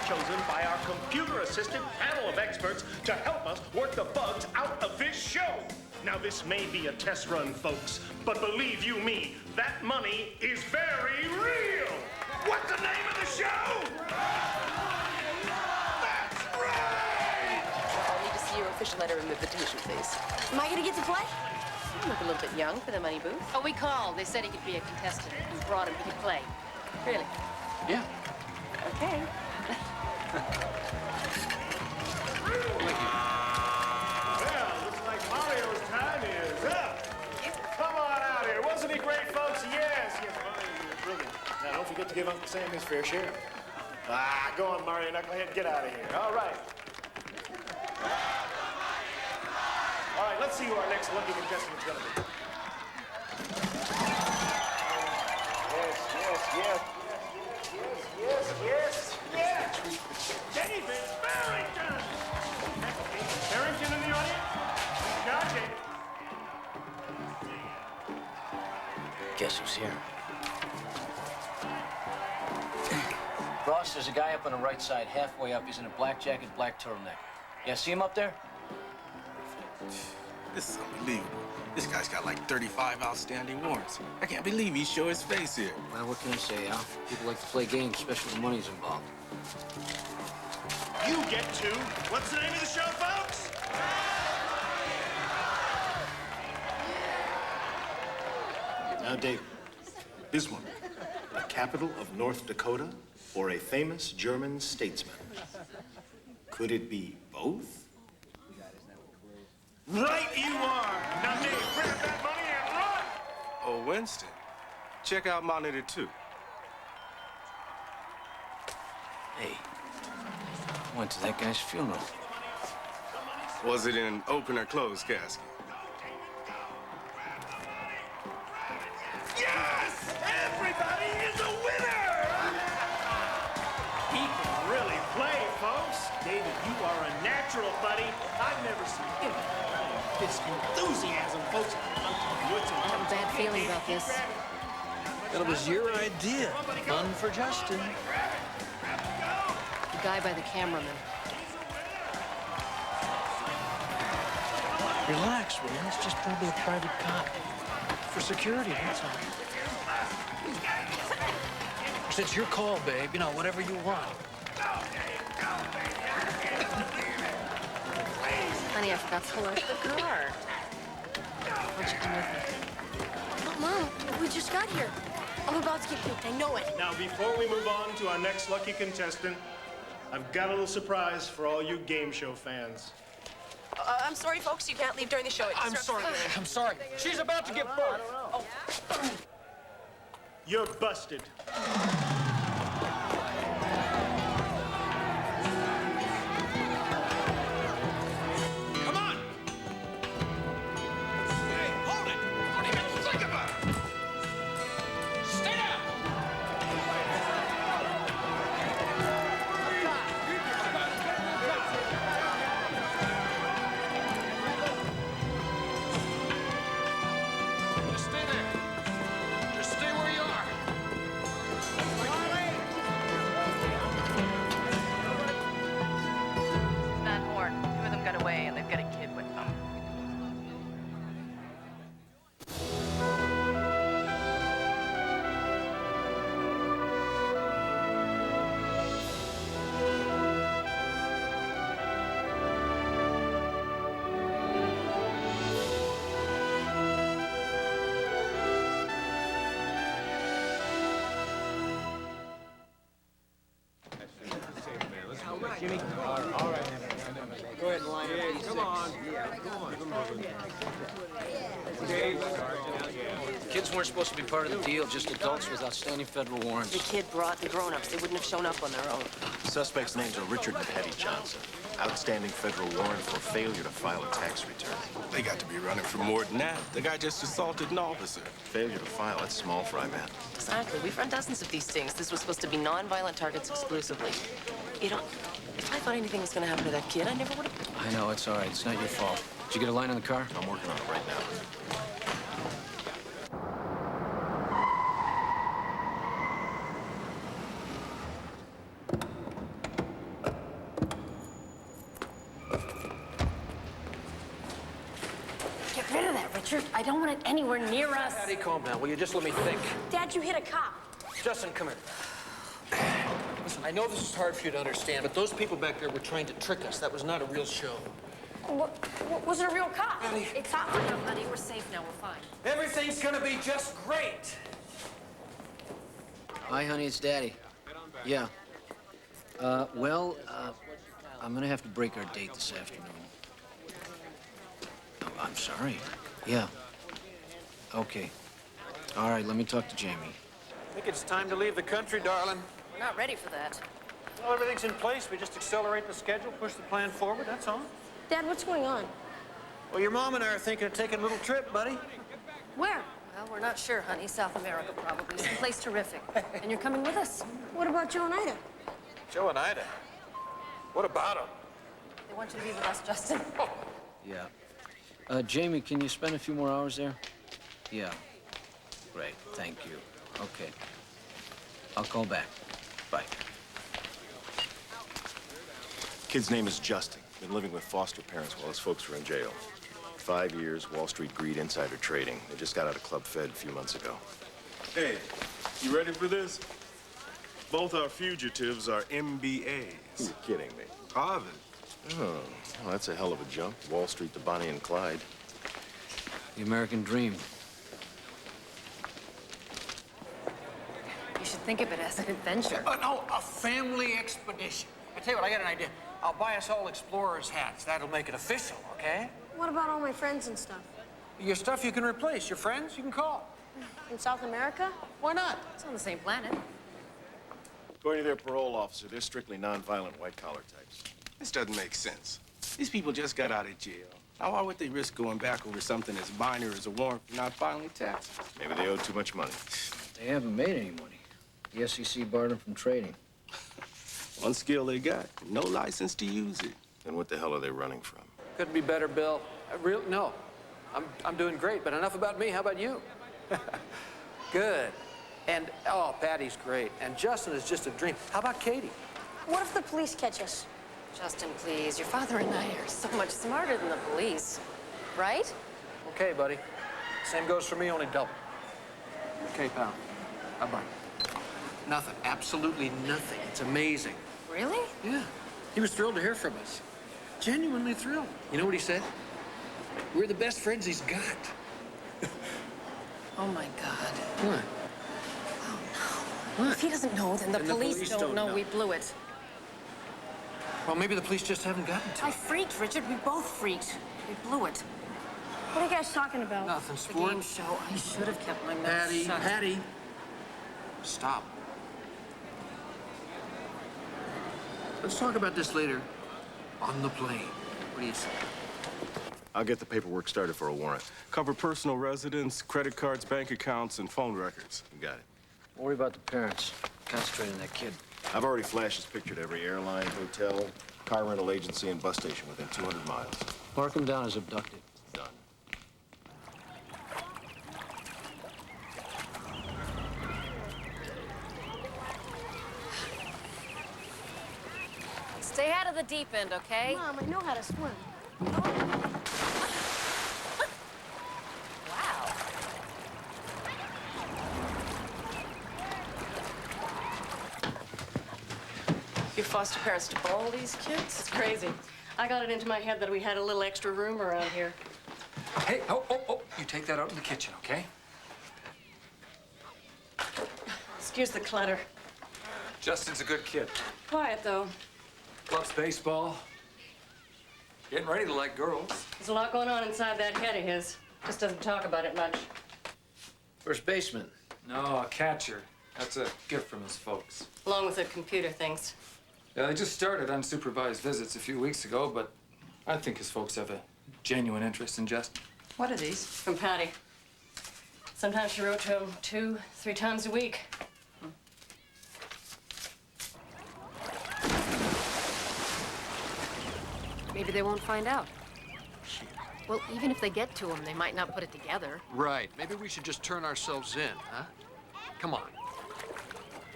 chosen by our computer-assisted panel of experts to help us work the bugs out of this show. Now, this may be a test run, folks, but believe you me, that money is very real. What's the name of the show? That's right! I'll need to see your official letter of invitation, please. Am I gonna get to play? You look a little bit young for the money booth. Oh, we called. They said he could be a contestant. We brought him. He could play. Really? Yeah. Okay. Well, looks like Mario's time is up. Come on out here. Wasn't he great, folks? Yes, Mario, you were brilliant. Now, don't forget to give Uncle Sam his fair share. Go on, Mario, knucklehead, get out of here. All right. All right, let's see who our next lucky contestant is going to be. Yes. David Barrington! Barrington in the audience? Gotcha. Guess who's here? Ross, there's a guy up on the right side, halfway up. He's in a black jacket, black turtleneck. Yeah, see him up there? This is unbelievable. This guy's got like 35 outstanding warrants. I can't believe he showed his face here. Well, what can I say, Al? People like to play games, especially when money's involved. You get to. What's the name of the show, folks? Now, David, Bismarck, the capital of North Dakota, or a famous German statesman? Could it be both? Right you are. Now, Dave, grab that money and run. Oh, Winston, check out Monitor 2. Hey, I went to that guy's funeral. Was it in an open or closed casket? Yes! Everybody is a winner! He can really play, folks. David, you are a natural, buddy. I've never seen anything like this enthusiasm, folks. I'm telling you, it's I have a bad feeling about this. Well, it was your idea. Fun for Justin. The guy by the cameraman. Relax, man. It's just probably a private cop. For security, that's all. It's your call, babe. You know, whatever you want. Honey, I forgot to pull out the car. Why don't you come with me? Mom, we just got here. I'm about to get picked. I know it. Now, before we move on to our next lucky contestant, I've got a little surprise for all you game show fans. I'm sorry, folks. You can't leave during the show. I'm sorry. I'm sorry. She's about to get bugged. Oh. You're busted. Come on! Hey, hold it! Don't even think about it! Stay down! Just stay there. Just stay where you are. Van Horn. Two of them got away, and they've got a kid with them. Go ahead and line up. Come on. Kids weren't supposed to be part of the deal, just adults with outstanding federal warrants. The kid brought the grown-ups. They wouldn't have shown up on their own. Suspects' names are Richard and Patty Johnson. Outstanding federal warrant for failure to file a tax return. They got to be running for more than that. The guy just assaulted an officer. Failure to file, that's small fry, man. Exactly. We've run dozens of these things. This was supposed to be non-violent targets exclusively. You know, if I thought anything was going to happen to that kid, I never would have... I know, it's all right. It's not your fault. Did you get a line on the car? I'm working on it right now. Richard, I don't want it anywhere near us. Patty, calm down. Will you just let me think? Dad, you hit a cop. Justin, come here. Listen, I know this is hard for you to understand, but those people back there were trying to trick us. That was not a real show. Was it a real cop? Patty. It's hot for now, honey. We're safe now. We're fine. Everything's gonna be just great. Hi, honey, it's Daddy. Yeah. I'm gonna have to break our date this afternoon. Oh, I'm sorry. Yeah. Okay. All right, let me talk to Jamie. I think it's time to leave the country, darling. We're not ready for that. Well, everything's in place. We just accelerate the schedule, push the plan forward, that's all. Dad, what's going on? Well, your mom and I are thinking of taking a little trip, buddy. Where? Well, we're not sure, honey. South America, probably. Someplace terrific. And you're coming with us. What about Joe and Ida? Joe and Ida. What about them? They want you to be with us, Justin. Yeah. Jamie, can you spend a few more hours there? Yeah. Great, thank you. Okay. I'll call back. Bye. Kid's name is Justin. Been living with foster parents while his folks were in jail. 5 years, Wall Street greed, insider trading. They just got out of Club Fed a few months ago. Hey, you ready for this? Both our fugitives are MBAs. You're kidding me. Harvard. Oh, well, that's a hell of a jump. Wall Street to Bonnie and Clyde. The American dream. You should think of it as an adventure. No, a family expedition. I tell you what, I got an idea. I'll buy us all explorers' hats. That'll make it official, okay? What about all my friends and stuff? Your stuff you can replace. Your friends you can call. In South America? Why not? It's on the same planet. According to their parole officer, they're strictly nonviolent white-collar types. This doesn't make sense. These people just got out of jail. Now, why would they risk going back over something as binary as a warrant for not filing taxes? Maybe they owe too much money. They haven't made any money. The SEC barred them from trading. One skill they got, no license to use it. Then what the hell are they running from? Couldn't be better, Bill. No. I'm doing great, but enough about me. How about you? Good. And, oh, Patty's great. And Justin is just a dream. How about Katie? What if the police catch us? Justin, please. Your father and I are so much smarter than the police. Right? Okay, buddy. Same goes for me, only double. Okay, pal. Bye-bye. Nothing. Absolutely nothing. It's amazing. Really? Yeah. He was thrilled to hear from us. Genuinely thrilled. You know what he said? We're the best friends he's got. Oh, my God. What? If he doesn't know, then the police don't know we blew it. Well, maybe the police just haven't gotten to I it. freaked, Richard. We both freaked. We blew it. What are you guys talking about? Nothing, The sport. game show. I should have kept my mouth shut. Patty. Stop. Let's talk about this later on the plane. What do you say? I'll get the paperwork started for a warrant. Cover personal residence, credit cards, bank accounts, and phone records. You got it. Don't worry about the parents. Concentrate on that kid. I've already flashed his picture to every airline, hotel, car rental agency, and bus station within 200 miles. Mark him down as abducted. Done. Stay out of the deep end, okay? Mom, I know how to swim. Wow. Your foster parents to all these kids? It's crazy. I got it into my head that we had a little extra room around here. Hey, you take that out in the kitchen, okay? Excuse the clutter. Justin's a good kid. Quiet, though. Loves baseball. Getting ready to like girls. There's a lot going on inside that head of his. Just doesn't talk about it much. First baseman. No, a catcher. That's a gift from his folks. Along with the computer things. Yeah, they just started unsupervised visits a few weeks ago, but I think his folks have a genuine interest in Justin. What are these? From Patty. Sometimes she wrote to him 2-3 times a week. Maybe they won't find out. Well, even if they get to him, they might not put it together. Right. Maybe we should just turn ourselves in, huh? Come on.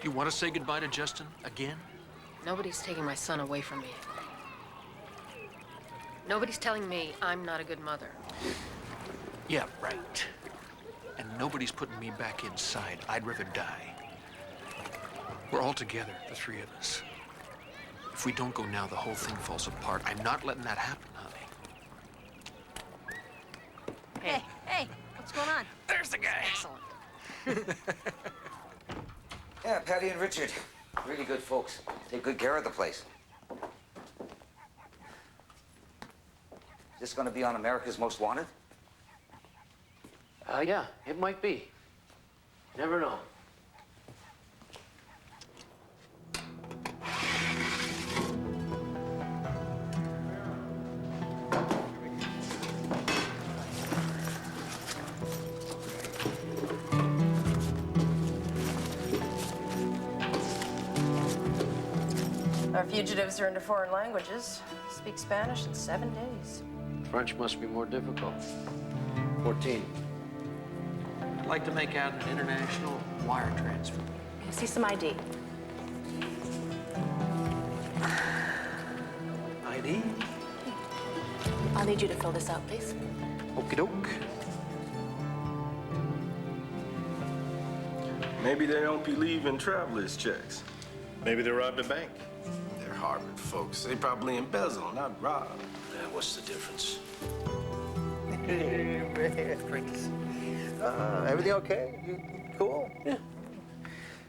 You want to say goodbye to Justin again? Nobody's taking my son away from me. Nobody's telling me I'm not a good mother. Yeah, right. And nobody's putting me back inside. I'd rather die. We're all together, the three of us. If we don't go now, the whole thing falls apart. I'm not letting that happen, honey. Hey, what's going on? There's the guy. Excellent. Yeah, Patty and Richard. Really good folks. Take good care of the place. Is this gonna be on America's Most Wanted? Yeah, it might be. Never know. Our fugitives are into foreign languages. Speak Spanish in 7 days. French must be more difficult. 14. I'd like to make out an international wire transfer. I see some ID. ID? I'll need you to fill this out, please. Okie doke. Maybe they don't believe in traveler's checks. Maybe they robbed a bank. They're Harvard folks. They probably embezzle, not rob. What's the difference? Everything okay? You cool? Yeah.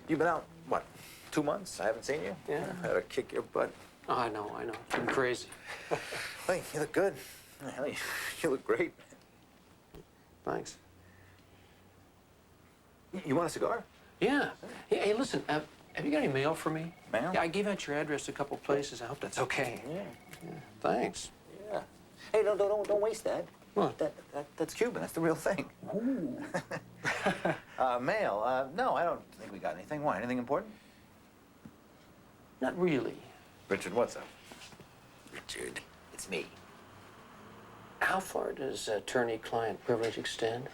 You've been out, what, 2 months? I haven't seen you? Yeah. I had to kick your butt. Oh, I know. It's been crazy. Hey, you look good. Hell, you look great. Thanks. You want a cigar? Yeah. Hey, listen, have you got any mail for me? Mail? Yeah, I gave out your address to a couple places. I hope that's okay. Yeah. Thanks. Yeah. Hey, don't waste that. What? That's Cuban. That's the real thing. Ooh. Mail? No, I don't think we got anything. Why? Anything important? Not really. Richard, what's up? Richard, it's me. How far does attorney-client privilege extend?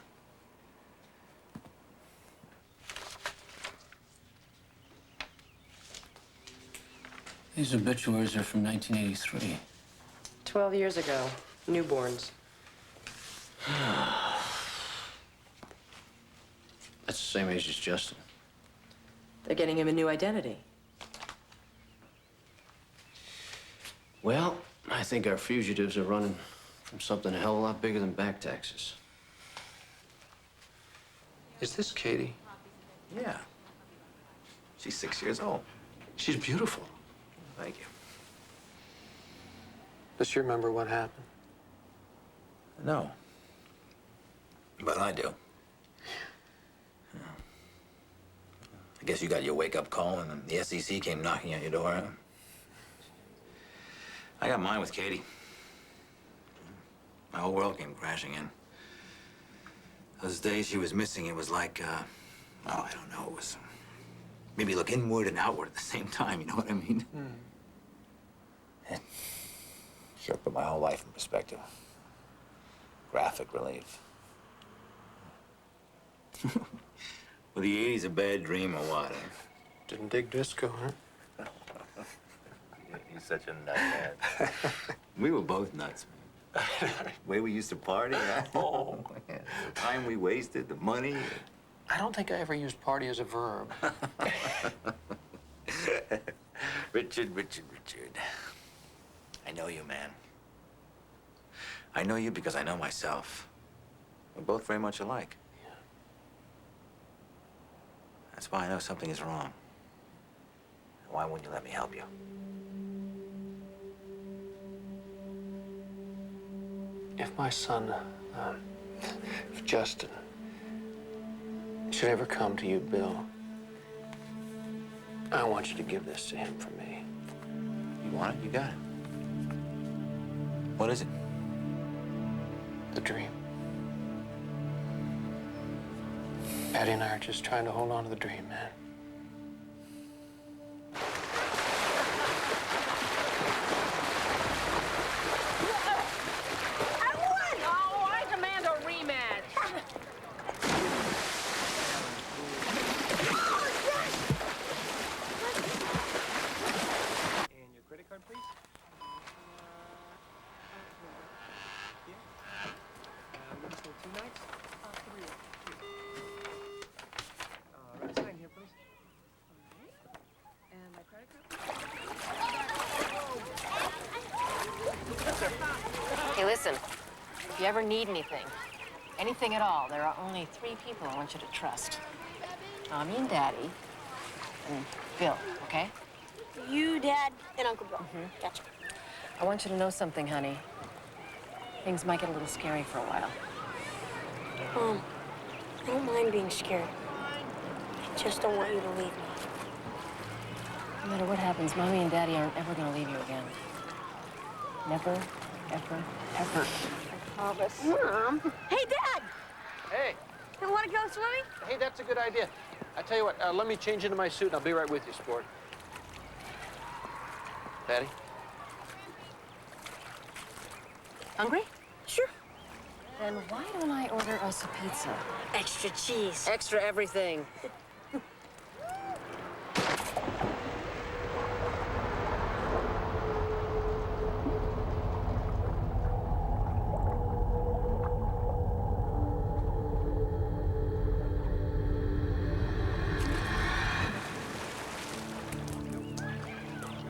These obituaries are from 1983. 12 years ago, newborns. That's the same age as Justin. They're getting him a new identity. Well, I think our fugitives are running from something a hell of a lot bigger than back taxes. Is this Katie? Yeah. She's 6 years old. She's beautiful. Thank you. Does she remember what happened? No. But I do. I guess you got your wake-up call and then the SEC came knocking at your door, huh? I got mine with Katie. My whole world came crashing in. Those days she was missing, it was like, oh, I don't know, it was maybe look inward and outward at the same time, you know what I mean? Sure put my whole life in perspective. Graphic relief. Were the 80s a bad dream or what? Didn't dig disco, huh? You're such a nuthead. We were both nuts, man. The way we used to party, huh? Oh, man. The time we wasted, the money. I don't think I ever used party as a verb. Richard. I know you, man. I know you because I know myself. We're both very much alike. Yeah. That's why I know something is wrong. Why wouldn't you let me help you? If my son, if Justin, should ever come to you, Bill, I want you to give this to him for me. You want it? You got it. What is it? The dream. Patty and I are just trying to hold on to the dream, man. I won! Oh, I demand a rematch. And your credit card, please. We'll just go 2 nights. listen, if you ever need anything, anything at all, there are only 3 people I want you to trust. Mommy and Daddy, and Bill, okay? You, Dad, and Uncle Bill. Gotcha. I want you to know something, honey. Things might get a little scary for a while. Mom, I don't mind being scared. I just don't want you to leave me. No matter what happens, Mommy and Daddy aren't ever gonna leave you again. Never, ever, ever. I promise. Mom! Hey, Dad! Hey. You want to go swimming? Hey, that's a good idea. I tell you what, let me change into my suit and I'll be right with you, sport. Patty? Hungry? Sure. Then why don't I order us a pizza? Extra cheese. Extra everything.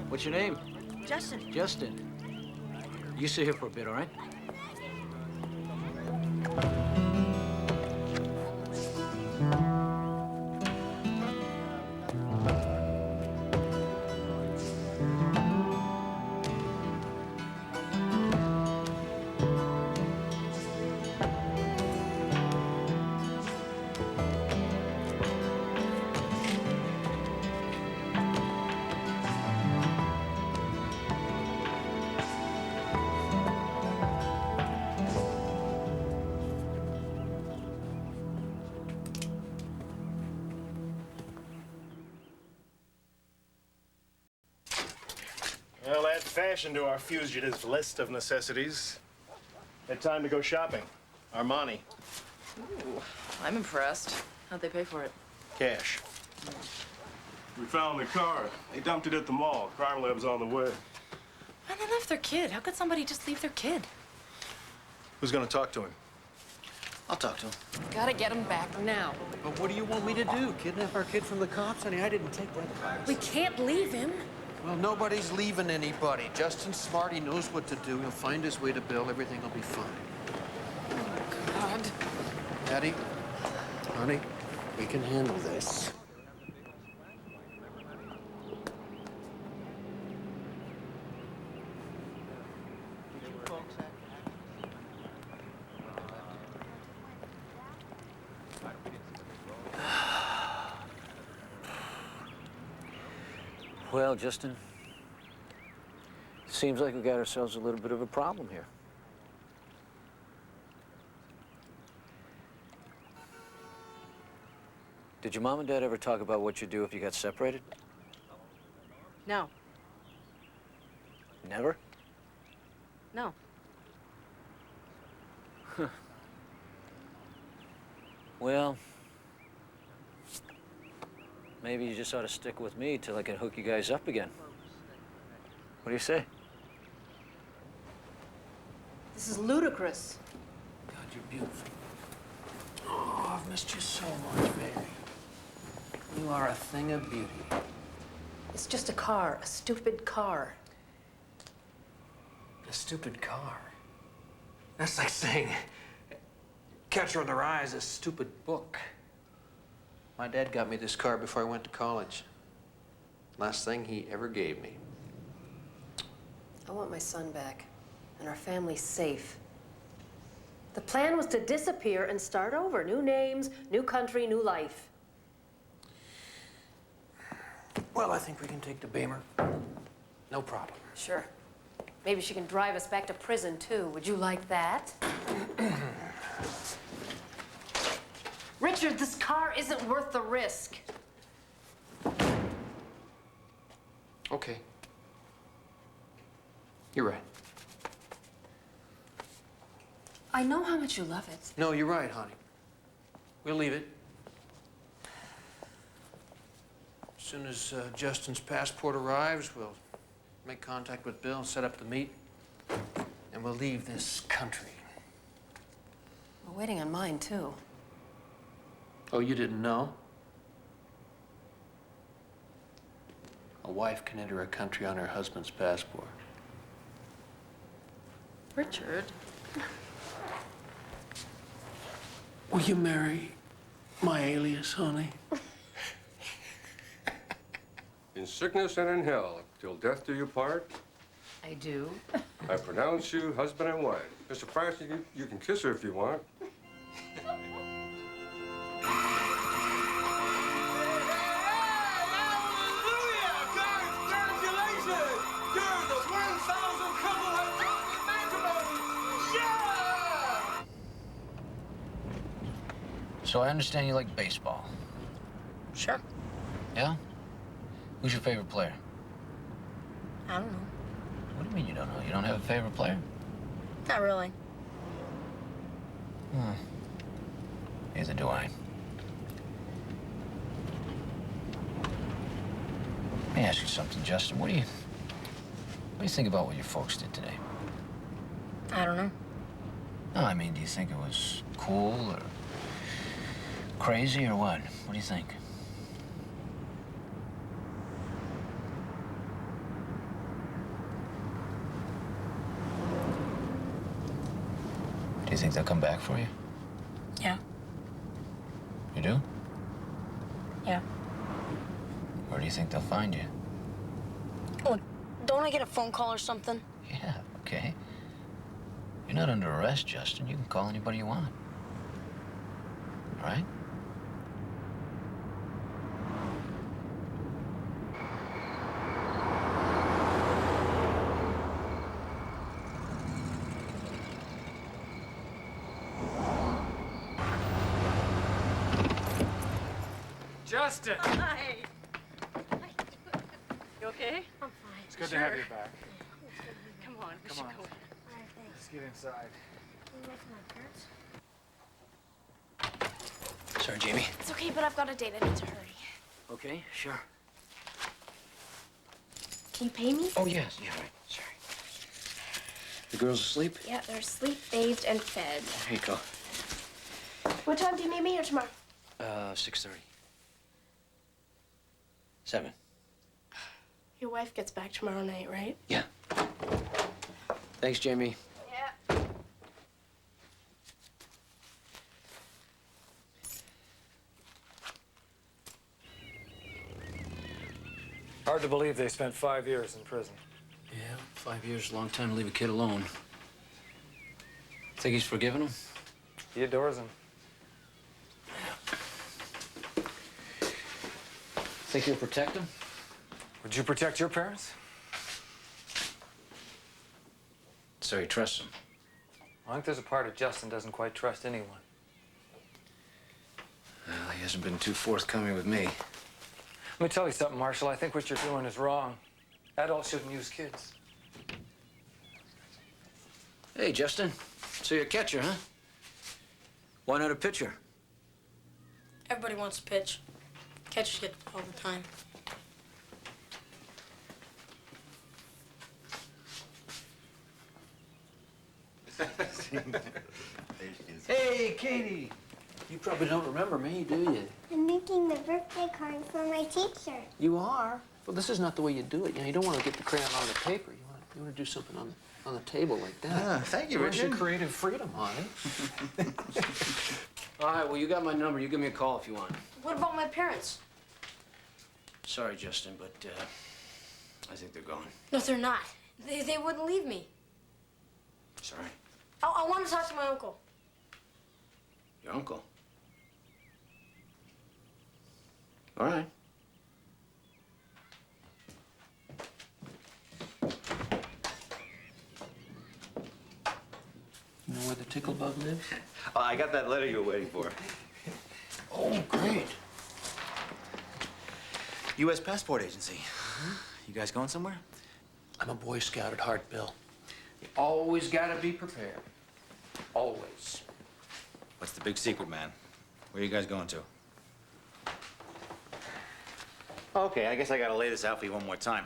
What's your name? Justin. Justin. You sit here for a bit, all right? Well, add fashion to our fugitives' list of necessities. Had time to go shopping. Armani. Ooh, I'm impressed. How'd they pay for it? Cash. We found the car. They dumped it at the mall. Crime lab's on the way. And they left their kid. How could somebody just leave their kid? Who's gonna talk to him? I'll talk to him. Gotta get him back now. But what do you want me to do? Kidnap our kid from the cops? Honey, I didn't take that advice. We can't leave him. Well, nobody's leaving anybody. Justin's smart. He knows what to do. He'll find his way to Bill. Everything will be fine. Oh, God. Daddy, honey, we can handle this. Well, Justin, seems like we got ourselves a little bit of a problem here. Did your mom and dad ever talk about what you'd do if you got separated? No. Never? No. Well, maybe you just ought to stick with me till I can hook you guys up again. What do you say? This is ludicrous. God, you're beautiful. Oh, I've missed you so much, baby. You are a thing of beauty. It's just a car, a stupid car. A stupid car. That's like saying Catcher in the Rye is a stupid book. My dad got me this car before I went to college. Last thing he ever gave me. I want my son back and our family safe. The plan was to disappear and start over. New names, new country, new life. Well, I think we can take the Beamer. No problem. Sure. Maybe she can drive us back to prison, too. Would you like that? Richard, this car isn't worth the risk. Okay. You're right. I know how much you love it. No, you're right, honey. We'll leave it. As soon as Justin's passport arrives, we'll make contact with Bill, set up the meet, and we'll leave this country. We're waiting on mine, too. Oh, you didn't know? A wife can enter a country on her husband's passport. Richard. Will you marry my alias, honey? In sickness and in health, till death do you part, I do. I pronounce you husband and wife. Mr. Francis, you can kiss her if you want. So I understand you like baseball. Sure. Yeah? Who's your favorite player? I don't know. What do you mean you don't know? You don't have a favorite player? Not really. Neither do I. Let me ask you something, Justin. What do you think about what your folks did today? I don't know. No, I mean, do you think it was cool or crazy or what? What do you think? Do you think they'll come back for you? Yeah. You do? Yeah. Where do you think they'll find you? Look, don't I get a phone call or something? Yeah, okay. You're not under arrest, Justin. You can call anybody you want. All right? Justin! Hi. You okay? I'm fine. It's good to have you back. Come on, we Come should on. go. All right, thanks. Let's get inside. Can you wait for my parents? Sorry, Jamie. It's okay, but I've got a date. I need to hurry. Okay, sure. Can you pay me? Oh, yes. Yeah, right. Sorry. The girls asleep? Yeah, they're asleep, bathed, and fed. Here you go. What time do you need me here tomorrow? 6:30. 7. Your wife gets back tomorrow night, right? Yeah. Thanks, Jamie. Yeah. Hard to believe they spent 5 years in prison. Yeah, 5 years is a long time to leave a kid alone. Think he's forgiven him? He adores him. Think he'll protect him? Would you protect your parents? So he trusts him. I think there's a part of Justin doesn't quite trust anyone. Well, he hasn't been too forthcoming with me. Let me tell you something, Marshal. I think what you're doing is wrong. Adults shouldn't use kids. Hey, Justin. So you're a catcher, huh? Why not a pitcher? Everybody wants to pitch. Catchers get all the time. Hey, Katie. You probably don't remember me, do you? I'm making the birthday card for my teacher. You are? Well, this is not the way you do it. You know, you don't want to get the crayon on the paper. You want to do something on the table like that. Ah, thank you, Where's Richard. your creative freedom, honey? All right, well, you got my number. You give me a call if you want. What about my parents? Sorry, Justin, but I think they're gone. No, they're not. They wouldn't leave me. Sorry. I want to talk to my uncle. Your uncle? All right. You know where the tickle bug lives? Oh, I got that letter you were waiting for. Oh, great. U.S. Passport Agency. You guys going somewhere? I'm a Boy Scout at heart, Bill. You always gotta be prepared. Always. What's the big secret, man? Where are you guys going to? Okay, I guess I gotta lay this out for you one more time.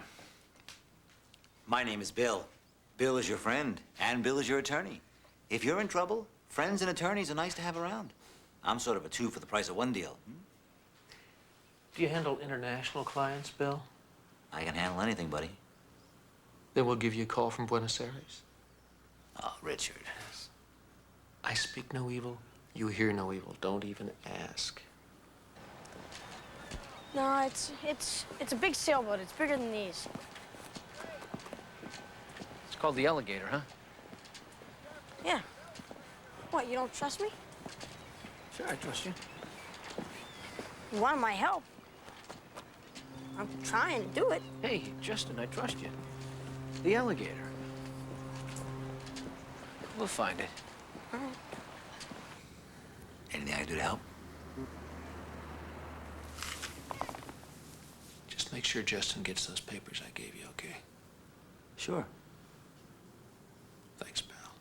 My name is Bill. Bill is your friend, and Bill is your attorney. If you're in trouble, friends and attorneys are nice to have around. I'm sort of a 2 for the price of 1 deal. Do you handle international clients, Bill? I can handle anything, buddy. Then we'll give you a call from Buenos Aires. Oh, Richard. I speak no evil. You hear no evil. Don't even ask. No, it's a big sailboat. It's bigger than these. It's called the Alligator, huh? Yeah. What, you don't trust me? Sure, I trust you. You want my help. I'm trying to do it. Hey, Justin, I trust you. The Alligator. We'll find it. All right. Anything I can do to help? Just make sure Justin gets those papers I gave you, okay? Sure. Thanks, pal.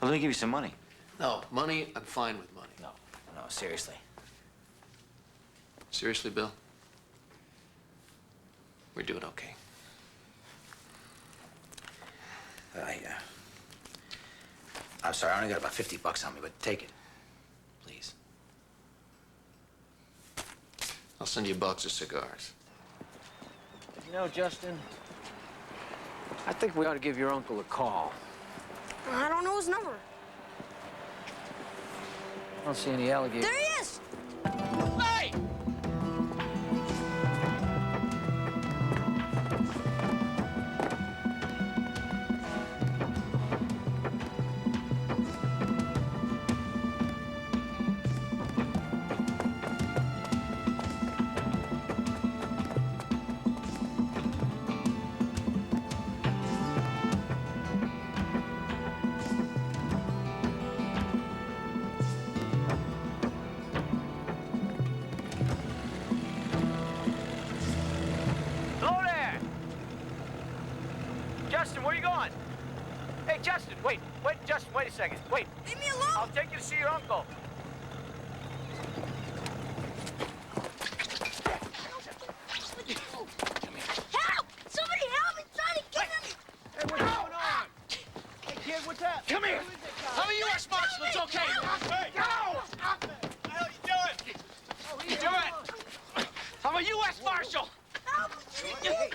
Well, let me give you some money. No, money, I'm fine with money. No, seriously. Seriously, Bill? We're doing okay. I'm sorry, I only got about 50 bucks on me, but take it. Please. I'll send you a box of cigars. You know, Justin, I think we ought to give your uncle a call. I don't know his number. I don't see any alligators. There he is! Hey! Justin, where are you going? Hey, Justin, wait, Justin, wait a second. Wait. Leave me alone! I'll take you to see your uncle. Help! Somebody help! He's trying to get him! Hey, what's going on? Hey, kid, what's that? Come here. I'm a U.S. Marshal. It's okay. Hey, go! Stop it! What the hell are you doing? What are you doing? I'm a U.S. Marshal. Help! He's blind!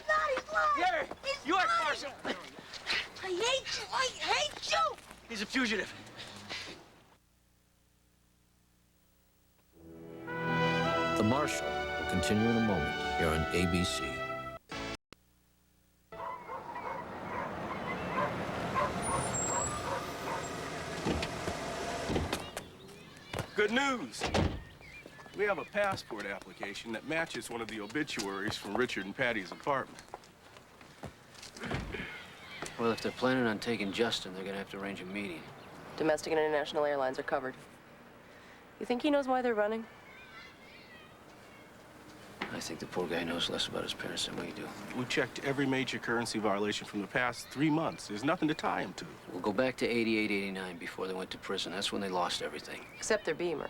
Here, He's U.S. blind. Marshal. I hate you! I hate you! He's a fugitive. The Marshal will continue in a moment here on ABC. Good news. We have a passport application that matches one of the obituaries from Richard and Patty's apartment. Well, if they're planning on taking Justin, they're gonna have to arrange a meeting. Domestic and international airlines are covered. You think he knows why they're running? I think the poor guy knows less about his parents than we do. We checked every major currency violation from the past 3 months. There's nothing to tie him to. We'll go back to 88, 89 before they went to prison. That's when they lost everything. Except their Beamer.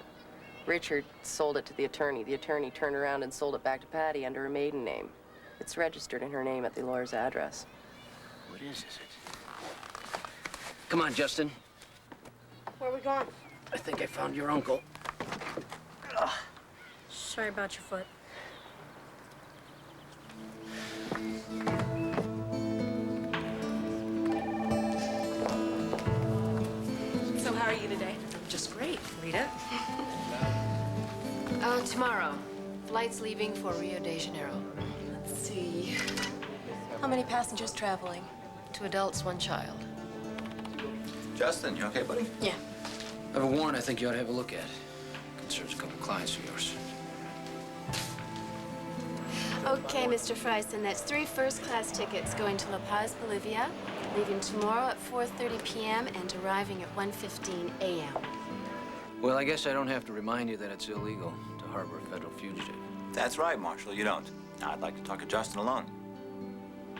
Richard sold it to the attorney. The attorney turned around and sold it back to Patty under her maiden name. It's registered in her name at the lawyer's address. What is it? Come on, Justin. Where are we going? I think I found your uncle. Sorry about your foot. So how are you today? Just great, Rita. Tomorrow. Flight's leaving for Rio de Janeiro. Let's see. How many passengers traveling? 2 adults, 1 child. Justin, you okay, buddy? Yeah. I have a warrant I think you ought to have a look at. Concerns a couple clients of yours. Okay, Mr. Frison, that's 3 first-class tickets going to La Paz, Bolivia, leaving tomorrow at 4:30 p.m. and arriving at 1:15 a.m. Well, I guess I don't have to remind you that it's illegal to harbor a federal fugitive. That's right, Marshal, you don't. Now, I'd like to talk to Justin alone.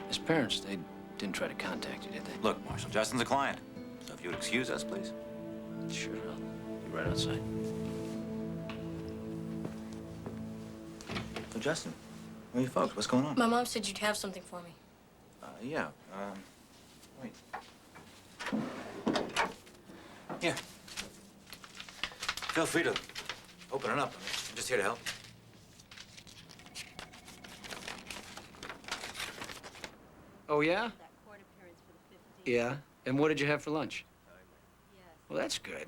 His parents, they didn't try to contact you, did they? Look, Marshal, Justin's a client. So if you would excuse us, please. Sure, I'll be right outside. So, Justin, where are you folks? What's going on? My mom said you'd have something for me. Yeah, wait. Here. Feel free to open it up. I'm just here to help. Oh, yeah? Yeah? And what did you have for lunch? Well, that's good.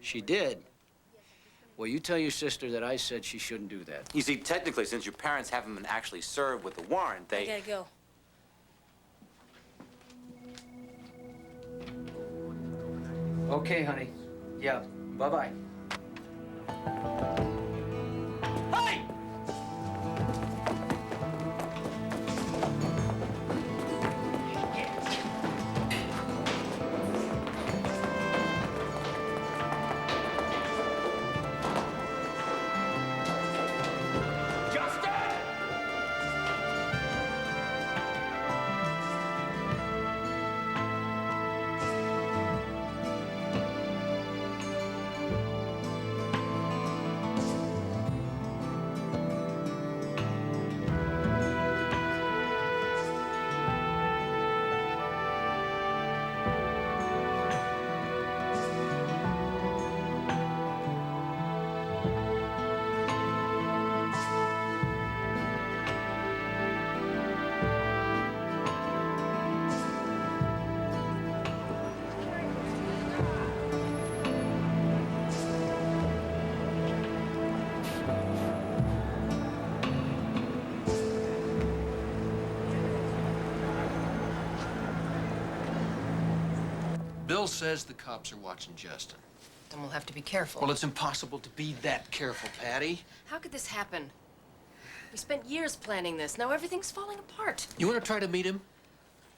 She did. Well, you tell your sister that I said she shouldn't do that. You see, technically, since your parents haven't been actually served with the warrant, they... I gotta go. Okay, honey. Yeah, bye-bye. Hey! Bill says the cops are watching Justin. Then we'll have to be careful. Well, it's impossible to be that careful, Patty. How could this happen? We spent years planning this. Now everything's falling apart. You want to try to meet him?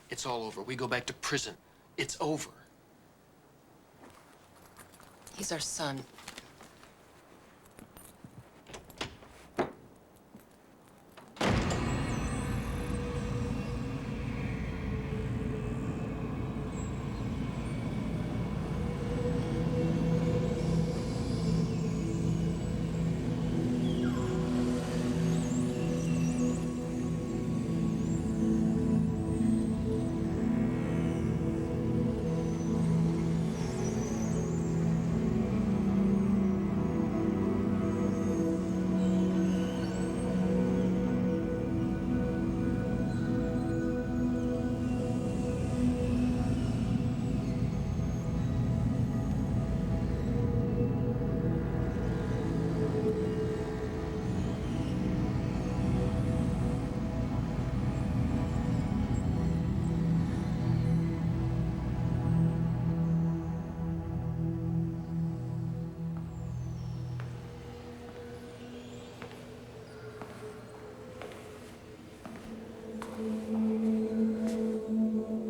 It's all over. We go back to prison. It's over. He's our son.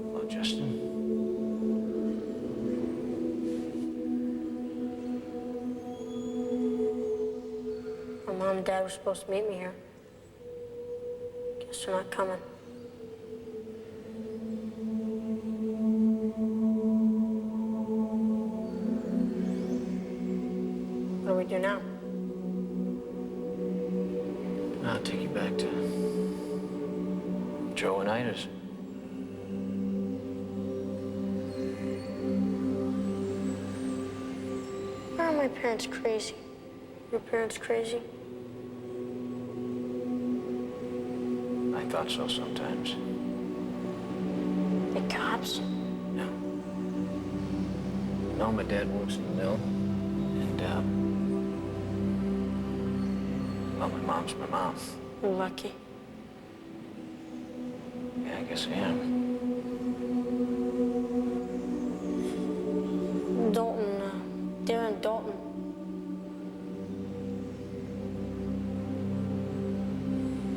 Hello, Justin. My mom and dad were supposed to meet me here. Guess they're not coming. What do we do now? I'll take you back to Joe and Ida's. Why are my parents crazy? Your parents crazy? I thought so sometimes. The cops? No. No, my dad works in the mill. And, well, my mom's my mom. You're lucky. Yeah, I guess I am. Dalton, Darren Dalton.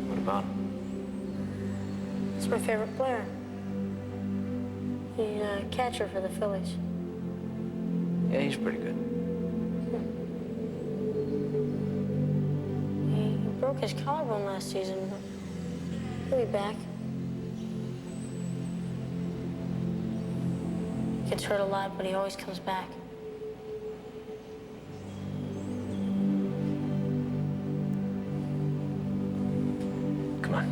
What about him? He's my favorite player. He's a catcher for the Phillies. Yeah, he's pretty good. He broke his collarbone last season, but he'll be back. He gets hurt a lot, but he always comes back. Come on.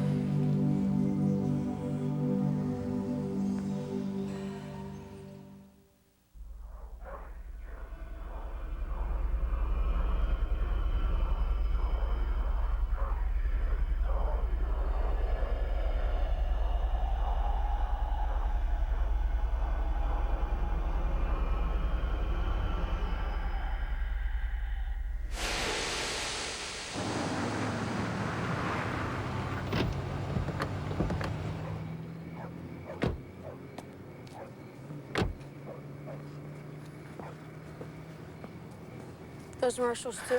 Those Marshalls, too?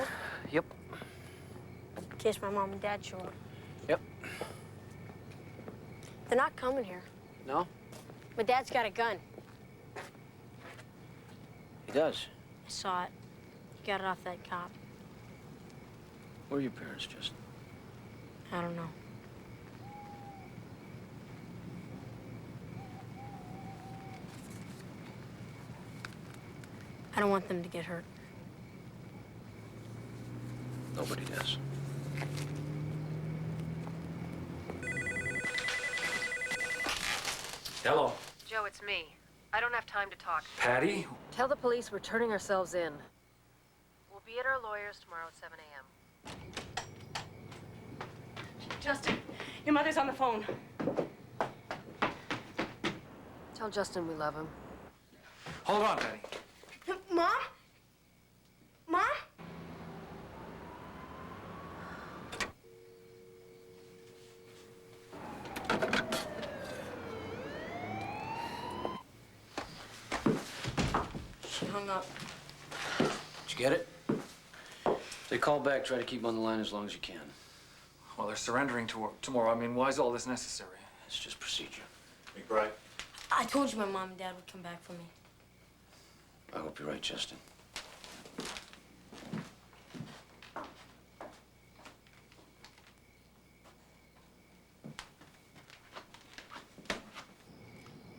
Yep. In case my mom and dad show up. Yep. They're not coming here. No? My dad's got a gun. He does. I saw it. He got it off that cop. Where are your parents, Justin? I don't know. I don't want them to get hurt. Nobody does. Hello. Joe, it's me. I don't have time to talk. Patty? Tell the police we're turning ourselves in. We'll be at our lawyers tomorrow at 7 a.m. Justin, your mother's on the phone. Tell Justin we love him. Hold on, Patty. Mom? Mom? She hung up. Did you get it? If they call back, try to keep on the line as long as you can. Well, they're surrendering tomorrow. I mean, why is all this necessary? It's just procedure. MacBride? I told you my mom and dad would come back for me. I hope you're right, Justin.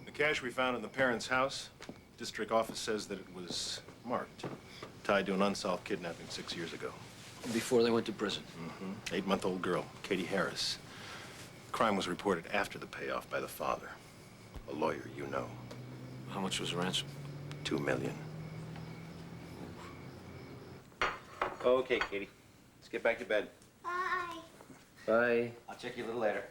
The cash we found in the parents' house, district office says that it was marked, tied to an unsolved kidnapping 6 years ago. Before they went to prison. 8-month-old girl, Katie Harris. The crime was reported after the payoff by the father, a lawyer you know. How much was the ransom? $2 million. Okay, Katie. Let's get back to bed. Bye. Bye. I'll check you a little later.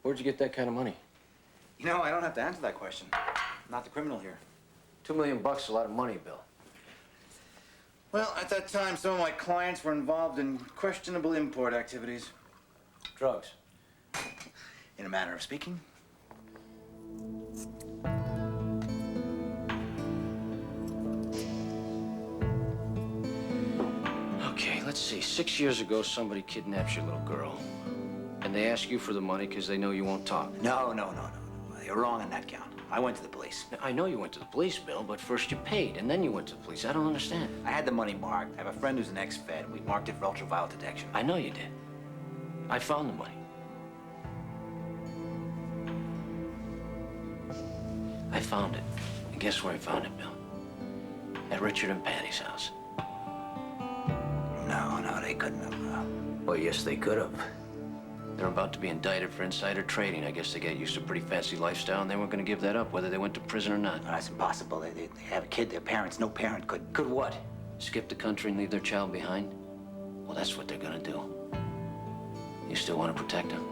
Where'd you get that kind of money? You know, I don't have to answer that question. I'm not the criminal here. $2 million bucks, a lot of money, Bill. Well, at that time, some of my clients were involved in questionable import activities. Drugs. In a manner of speaking. Okay, let's see. 6 years ago, somebody kidnaps your little girl. And they ask you for the money because they know you won't talk. No. You're wrong on that count. I went to the police. Now, I know you went to the police, Bill, but first you paid, and then you went to the police. I don't understand. I had the money marked. I have a friend who's an ex-Fed. We marked it for ultraviolet detection. I know you did. I found the money. I found it. And guess where I found it, Bill? At Richard and Patty's house. No, they couldn't have. Well, yes, they could have. They're about to be indicted for insider trading. I guess they got used to a pretty fancy lifestyle, and they weren't going to give that up, whether they went to prison or not. No, that's impossible. They have a kid, their parents. No parent could. Could what? Skip the country and leave their child behind? Well, that's what they're going to do. You still want to protect them?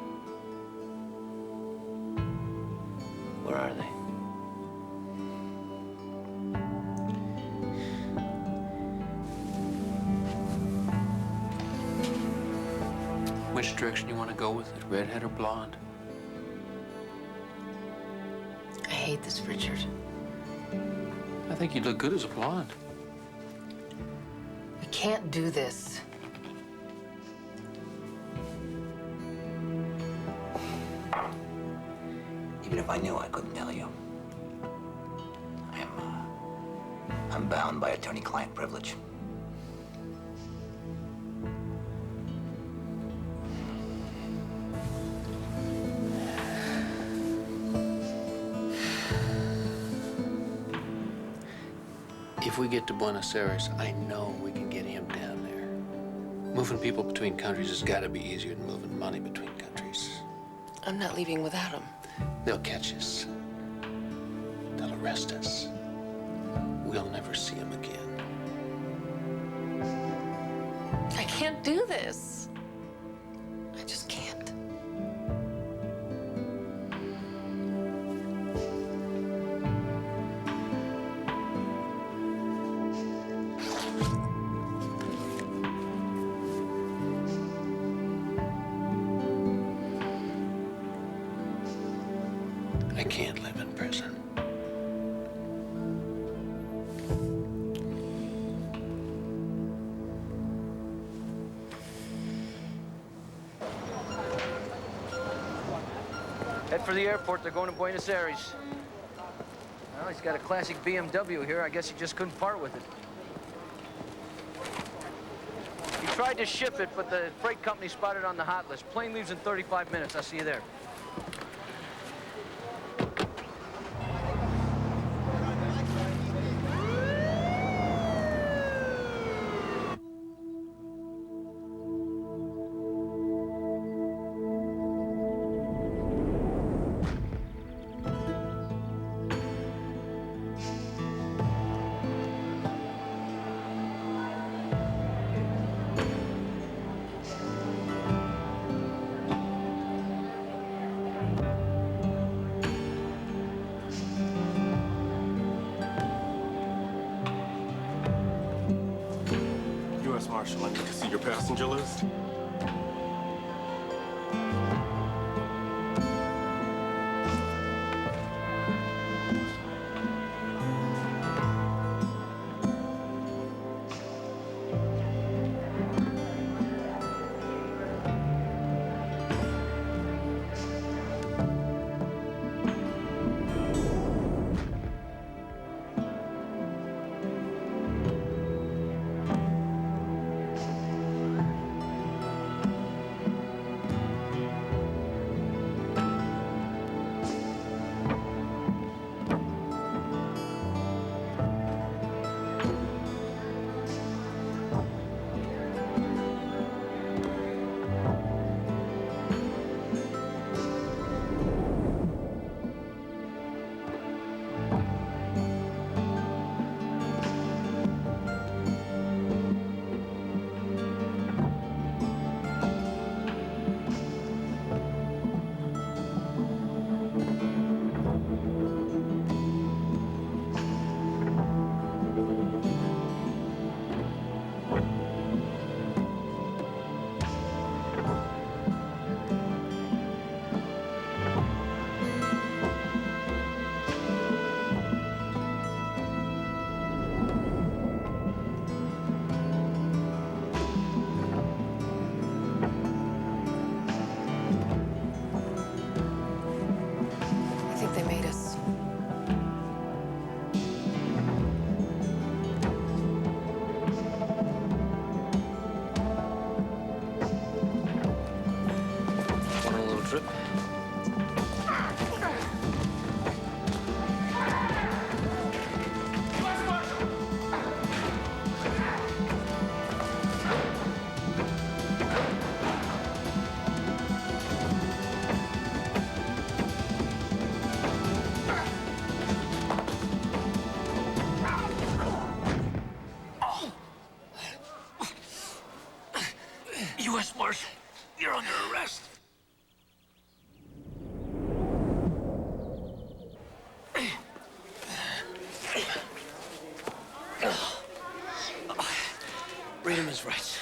Where are they? Which direction you want to go with it, redhead or blonde? I hate this, Richard. I think you'd look good as a blonde. We can't do this. Even if I knew, I couldn't tell you. I'm bound by attorney-client privilege. If we get to Buenos Aires, I know we can get him down there. Moving people between countries has got to be easier than moving money between countries. I'm not leaving without him. They'll catch us. They'll arrest us. We'll never see him again. I can't do this. I just can't. I can't live in prison. Head for the airport. They're going to Buenos Aires. Well, he's got a classic BMW here. I guess he just couldn't part with it. He tried to ship it, but the freight company spotted it on the hot list. Plane leaves in 35 minutes. I'll see you there. U.S. Marshal, I need to see your passenger list. U.S. Marshal, you're under arrest. Read him his rights.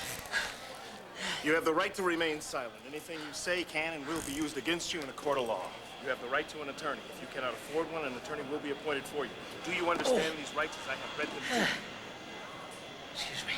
You have the right to remain silent. Anything you say can and will be used against you in a court of law. You have the right to an attorney. If you cannot afford one, an attorney will be appointed for you. Do you understand these rights as I have read them to you? Excuse me.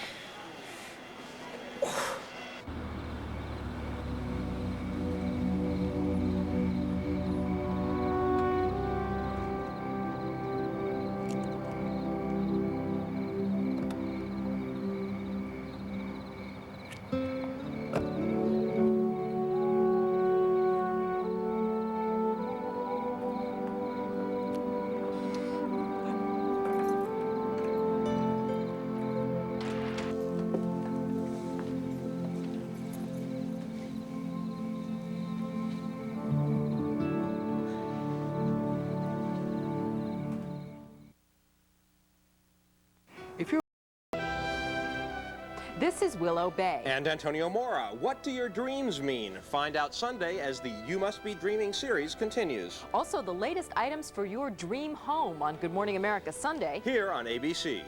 This is Willow Bay. And Antonio Mora. What do your dreams mean? Find out Sunday as the You Must Be Dreaming series continues. Also, the latest items for your dream home on Good Morning America Sunday. Here on ABC.